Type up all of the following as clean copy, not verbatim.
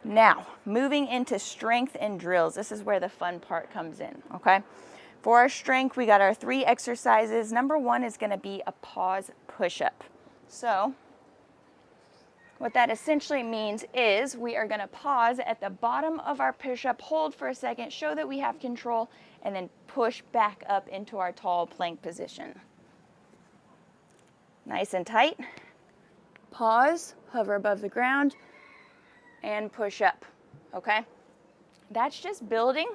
Now, moving into strength and drills. This is where the fun part comes in, okay? For our strength, we got our 3 exercises. Number 1 is gonna be a pause push-up. So, what that essentially means is we are gonna pause at the bottom of our push-up, hold for a second, show that we have control, and then push back up into our tall plank position. Nice and tight. Pause, hover above the ground, and push up, okay? That's just building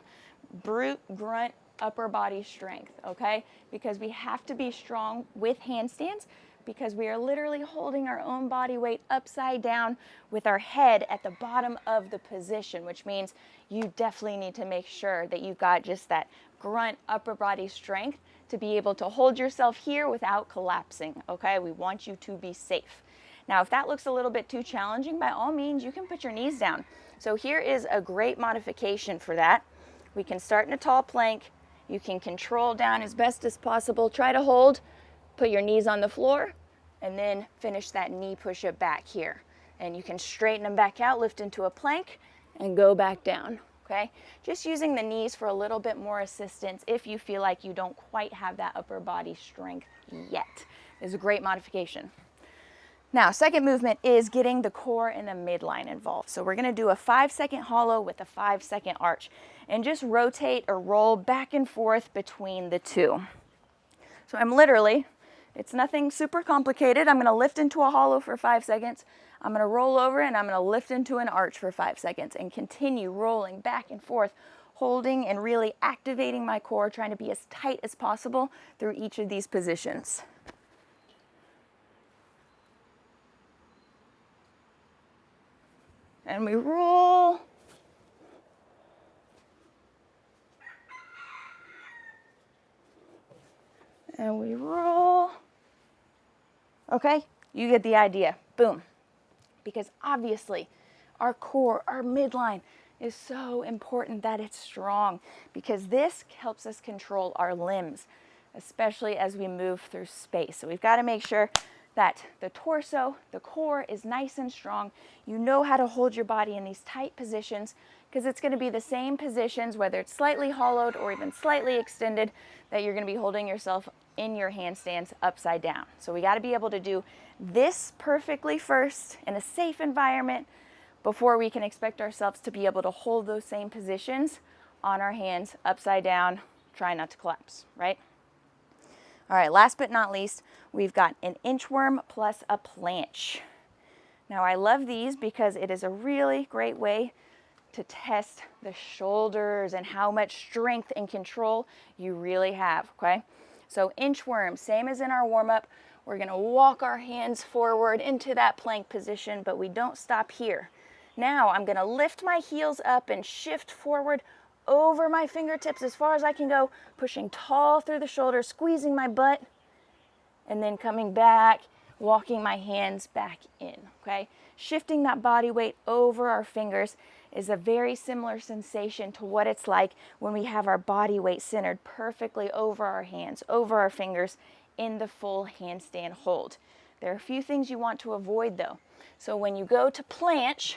brute grunt upper body strength, okay? Because we have to be strong with handstands because we are literally holding our own body weight upside down with our head at the bottom of the position, which means you definitely need to make sure that you've got just that grunt upper body strength to be able to hold yourself here without collapsing, okay? We want you to be safe. Now, if that looks a little bit too challenging, by all means, you can put your knees down. So here is a great modification for that. We can start in a tall plank. You can control down as best as possible. Try to hold, put your knees on the floor, and then finish that knee push-up back here. And you can straighten them back out, lift into a plank, and go back down, okay? Just using the knees for a little bit more assistance if you feel like you don't quite have that upper body strength yet. It's a great modification. Now, second movement is getting the core and the midline involved. So we're gonna do a 5-second hollow with a 5-second arch and just rotate or roll back and forth between the two. So I'm literally, it's nothing super complicated. I'm gonna lift into a hollow for 5 seconds. I'm gonna roll over and I'm gonna lift into an arch for 5 seconds and continue rolling back and forth, holding and really activating my core, trying to be as tight as possible through each of these positions. And we roll. And we roll. Okay, you get the idea. Boom. Because obviously, our core, our midline is so important that it's strong because this helps us control our limbs, especially as we move through space. So we've got to make sure that the torso, the core is nice and strong. You know how to hold your body in these tight positions because it's going to be the same positions, whether it's slightly hollowed or even slightly extended, that you're going to be holding yourself in your handstands upside down. So we got to be able to do this perfectly first in a safe environment before we can expect ourselves to be able to hold those same positions on our hands upside down, try not to collapse, right? All right, last but not least, we've got an inchworm plus a planche. Now I love these because it is a really great way to test the shoulders and how much strength and control you really have, okay? So inchworm, same as in our warm-up, we're gonna walk our hands forward into that plank position, but we don't stop here. Now I'm gonna lift my heels up and shift forward over my fingertips as far as I can go, pushing tall through the shoulders, squeezing my butt, and then coming back, walking my hands back in, okay? Shifting that body weight over our fingers is a very similar sensation to what it's like when we have our body weight centered perfectly over our hands, over our fingers in the full handstand hold. There are a few things you want to avoid though. So when you go to planche,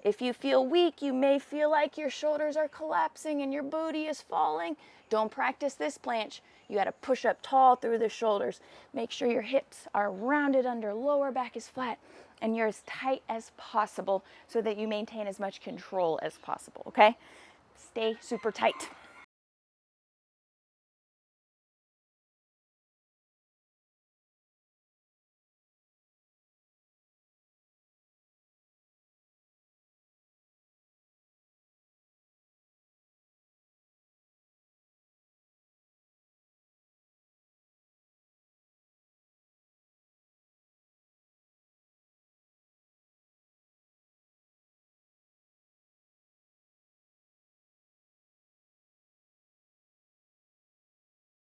if you feel weak, you may feel like your shoulders are collapsing and your booty is falling. Don't practice this planche. You got to push up tall through the shoulders. Make sure your hips are rounded under, lower back is flat, and you're as tight as possible so that you maintain as much control as possible, okay? Stay super tight.